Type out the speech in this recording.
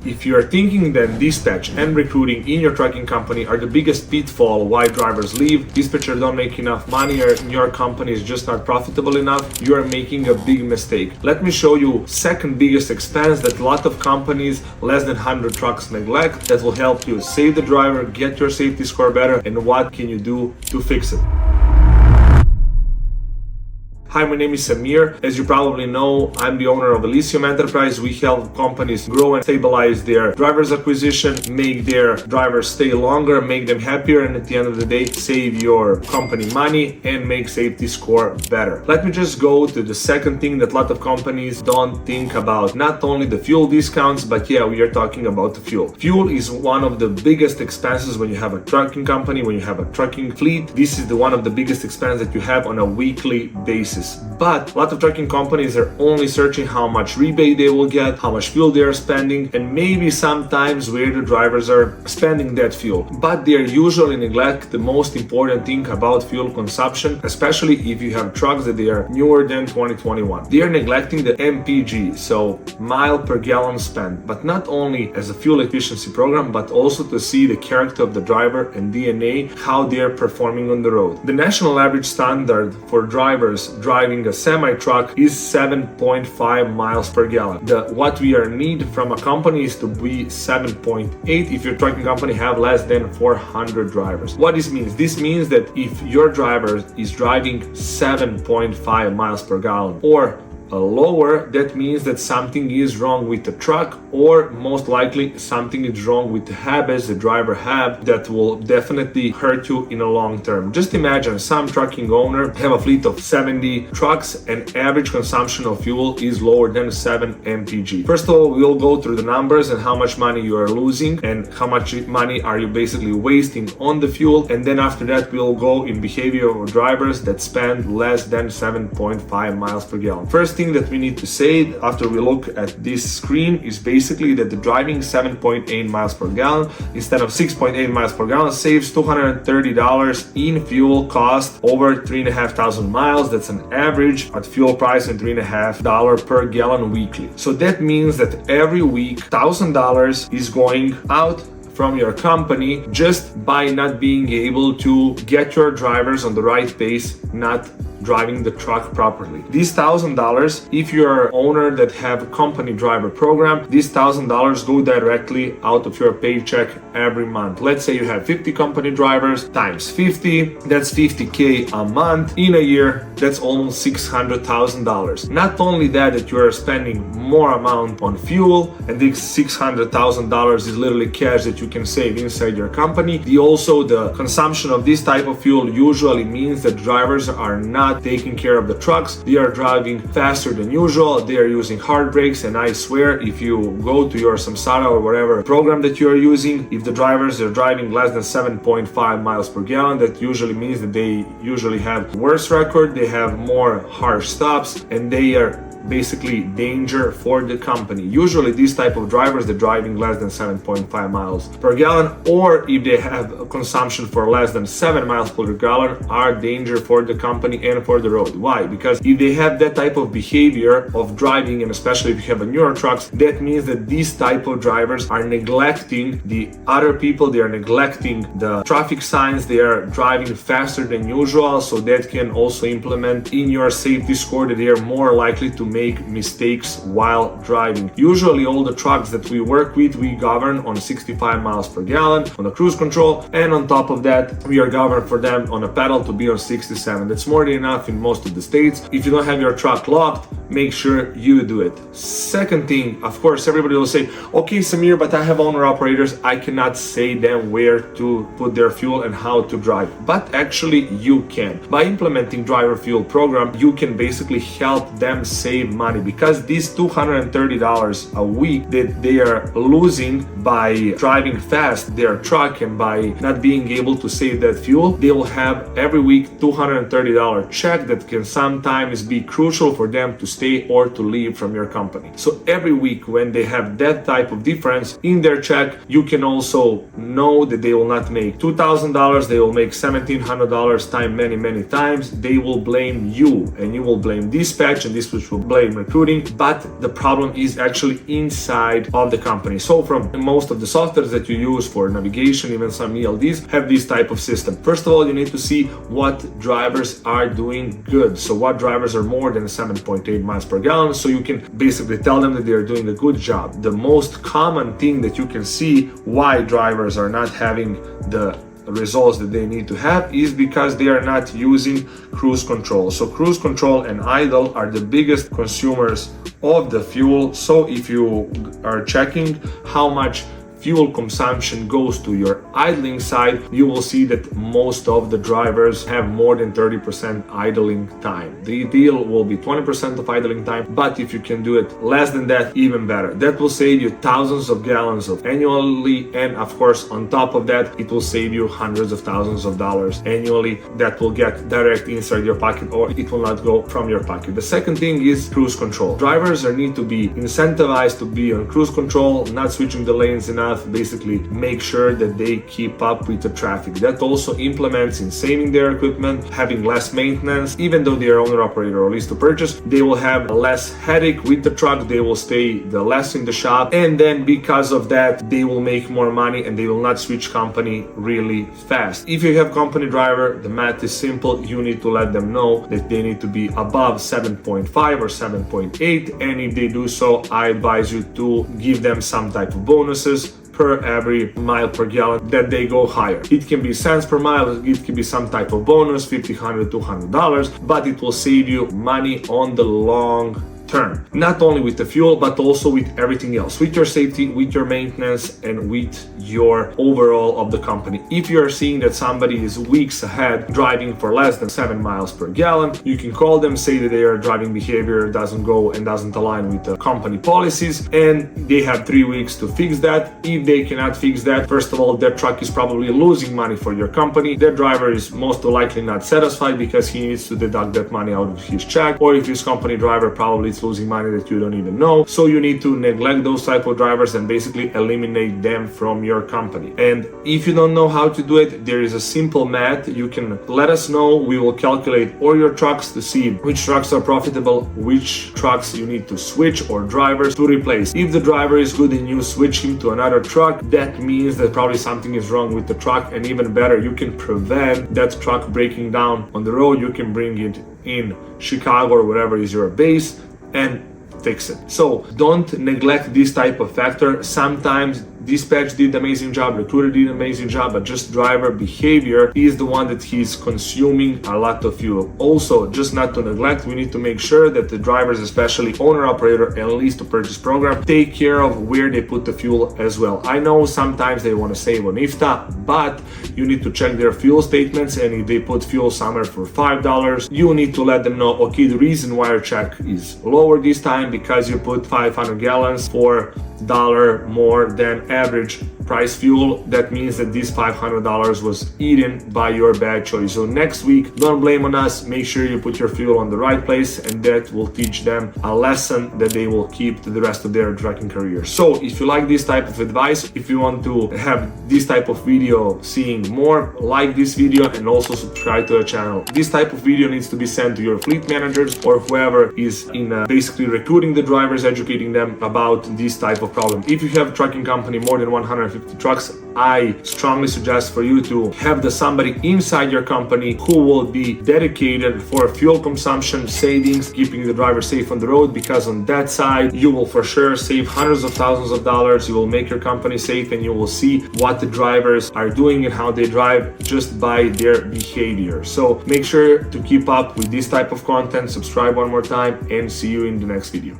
If you are thinking that dispatch and recruiting in your trucking company are the biggest pitfall why drivers leave, dispatcher don't make enough money, or your company is just not profitable enough, you are making a big mistake. Let me show you second biggest expense that a lot of companies less than 100 trucks neglect, that will help you save the driver, get your safety score better, and what can you do to fix it. Hi, my name is Samir. As you probably know, I'm the owner of Elysium Enterprise. We help companies grow and stabilize their drivers acquisition, make their drivers stay longer, make them happier, and at the end of the day, save your company money and make safety score better. Let me just go to the second thing that a lot of companies don't think about. Not only the fuel discounts, but yeah, we are talking about the fuel. Fuel is one of the biggest expenses when you have a trucking company, when you have a trucking fleet. This is one of the biggest expenses that you have on a weekly basis. But a lot of trucking companies are only searching how much rebate they will get, how much fuel they are spending, and maybe sometimes where the drivers are spending that fuel. But they usually neglect the most important thing about fuel consumption, especially if you have trucks that they are newer than 2021. They are neglecting the MPG, so mile per gallon spent, but not only as a fuel efficiency program, but also to see the character of the driver and DNA, how they are performing on the road. The national average standard for drivers driving a semi-truck is 7.5 miles per gallon. What we are need from a company is to be 7.8 if your trucking company have less than 400 drivers. What this means? This means that if your driver is driving 7.5 miles per gallon or lower, that means that something is wrong with the truck, or most likely something is wrong with the habits the driver have that will definitely hurt you in a long term. Just imagine some trucking owner have a fleet of 70 trucks and average consumption of fuel is lower than 7 mpg. First of all, we'll go through the numbers and how much money you are losing and how much money are you basically wasting on the fuel, and then after that we'll go in behavior of drivers that spend less than 7.5 miles per gallon. First thing that we need to say after we look at this screen is basically that the driving 7.8 miles per gallon instead of 6.8 miles per gallon saves $230 in fuel cost over 3,500 miles. That's an average at fuel price and $3.50 per gallon weekly. So that means that every week $1,000 is going out from your company just by not being able to get your drivers on the right pace, not driving the truck properly. These $1,000, if you're an owner that have a company driver program, these $1,000 go directly out of your paycheck every month. Let's say you have 50 company drivers times 50, that's 50K a month. In a year, that's almost $600,000. Not only that you are spending more amount on fuel, and this $600,000 is literally cash that you can save inside your company. The consumption of this type of fuel usually means that drivers are not taking care of the trucks. They are driving faster than usual. They are using hard brakes, and I swear if you go to your Samsara or whatever program that you are using, if the drivers are driving less than 7.5 miles per gallon, that usually means that they usually have worse record, they have more harsh stops, and they are basically danger for the company. Usually these type of drivers, they're driving less than 7.5 miles per gallon, or if they have a consumption for less than 7 miles per gallon, are danger for the company and for the road. Why? Because if they have that type of behavior of driving, and especially if you have a newer trucks, that means that these type of drivers are neglecting the other people, they are neglecting the traffic signs, they are driving faster than usual, so that can also implement in your safety score that they are more likely to make mistakes while driving. Usually all the trucks that we work with, we govern on 65 miles per gallon on the cruise control, and on top of that we are governed for them on a pedal to be on 67. That's more than enough in most of the states. If you don't have your truck locked, make sure you do it. Second thing, of course, everybody will say, okay Samir, but I have owner operators, I cannot say them where to put their fuel and how to drive. But actually you can. By implementing driver fuel program, you can basically help them save money, because these $230 a week that they are losing by driving fast their truck and by not being able to save that fuel, they will have every week $230 check that can sometimes be crucial for them to stay or to leave from your company. So every week when they have that type of difference in their check, you can also know that they will not make $2,000, they will make $1,700 time many times. They will blame you, and you will blame dispatch, and this which will blame recruiting, but the problem is actually inside of the company. So from most of the softwares that you use for navigation, even some ELDs have this type of system. First of all, you need to see what drivers are doing good. So what drivers are more than 7.8 miles per gallon, so you can basically tell them that they are doing a good job. The most common thing that you can see why drivers are not having the results that they need to have is because they are not using cruise control. So cruise control and idle are the biggest consumers of the fuel. So if you are checking how much fuel consumption goes to your idling side, you will see that most of the drivers have more than 30% idling time. The ideal will be 20% of idling time, but if you can do it less than that, even better. That will save you thousands of gallons of annually, and of course on top of that, it will save you hundreds of thousands of dollars annually that will get direct inside your pocket, or it will not go from your pocket. The second thing is cruise control. Drivers need to be incentivized to be on cruise control, not switching the lanes enough. Basically make sure that they keep up with the traffic. That also implements in saving their equipment, having less maintenance. Even though they are owner operator or lease to purchase, they will have less headache with the truck, they will stay the less in the shop, and then because of that they will make more money and they will not switch company really fast. If you have company driver, the math is simple. You need to let them know that they need to be above 7.5 or 7.8, and if they do so, I advise you to give them some type of bonuses per every mile per gallon that they go higher. It can be cents per mile, it can be some type of bonus, $50, $100, $200, but it will save you money on the long term. Not only with the fuel, but also with everything else, with your safety, with your maintenance, and with your overall of the company. If you're seeing that somebody is weeks ahead driving for less than 7 miles per gallon, you can call them, say that their driving behavior doesn't go and doesn't align with the company policies, and they have 3 weeks to fix that. If they cannot fix that, first of all, their truck is probably losing money for your company. Their driver is most likely not satisfied because he needs to deduct that money out of his check, or if his company driver probably is losing money that you don't even know. So you need to neglect those type of drivers and basically eliminate them from your company. And if you don't know how to do it, there is a simple math. You can let us know. We will calculate all your trucks to see which trucks are profitable, which trucks you need to switch or drivers to replace. If the driver is good and you switch him to another truck, that means that probably something is wrong with the truck, and even better, you can prevent that truck breaking down on the road. You can bring it in Chicago or wherever is your base and fix it. So don't neglect this type of factor. Sometimes dispatch did an amazing job, recruiter did an amazing job, but just driver behavior is the one that he's consuming a lot of fuel. Also, just not to neglect, we need to make sure that the drivers, especially owner operator and lease to purchase program, take care of where they put the fuel as well. I know sometimes they want to save on IFTA, but you need to check their fuel statements, and if they put fuel somewhere for $5, you need to let them know, okay, the reason why your check is lower this time because you put 500 gallons for $1 more than average price fuel. That means that this $500 was eaten by your bad choice. So next week, don't blame on us. Make sure you put your fuel on the right place, and that will teach them a lesson that they will keep to the rest of their trucking career. So if you like this type of advice, if you want to have this type of video seeing more, like this video and also subscribe to the channel. This type of video needs to be sent to your fleet managers or whoever is in basically recruiting the drivers, educating them about this type of problem. If you have a trucking company more than 150 trucks, I strongly suggest for you to have somebody inside your company who will be dedicated for fuel consumption savings, keeping the driver safe on the road, because on that side you will for sure save hundreds of thousands of dollars. You will make your company safe, and you will see what the drivers are doing and how they drive just by their behavior. So make sure to keep up with this type of content, subscribe one more time, and see you in the next video.